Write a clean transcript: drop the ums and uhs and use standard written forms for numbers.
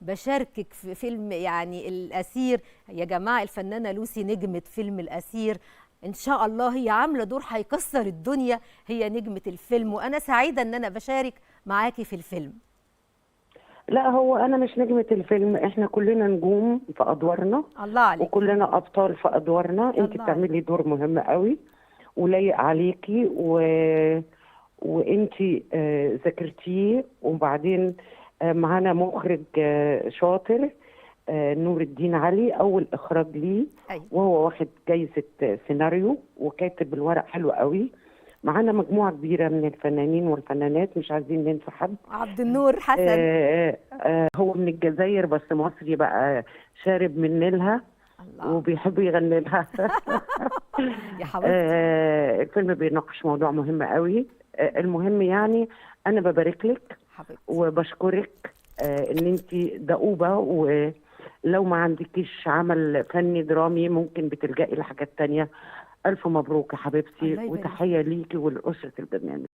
بشاركك في فيلم يعني الأسير. يا جماعة الفنانة لوسي نجمة فيلم الأسير، إن شاء الله هي عاملة دور هيكسر الدنيا، هي نجمة الفيلم، وأنا سعيدة إن أنا بشارك معاكي في الفيلم. لا، هو انا مش نجمة الفيلم، احنا كلنا نجوم في ادوارنا الله عليكي. وكلنا ابطال في ادوارنا. انت الله عليكي. بتعملي دور مهم قوي ولايق عليكي وانت ذاكرتيه. وبعدين معانا مخرج شاطر، نور الدين علي، اول اخراج ليه، أيوة. وهو واخد جايزة سيناريو وكاتب الورق حلو قوي. معانا مجموعة كبيرة من الفنانين والفنانات، مش عايزين ننسى حد. عبد النور حسن. هو من الجزائر بس مصري بقى، شارب من نيلها الله. وبيحب يغني لها. يا حبيبتي. الفيلم بيناقش موضوع مهم قوي. المهم يعني انا ببارك لك حبيبتي. وبشكرك ان انت دؤوبة، ولو ما عندكيش عمل فني درامي ممكن بتلجئي لحاجات تانية. الف مبروك يا حبيبتي، الله يبارك فيك. وتحية ليكي ولأسرة البرنامج.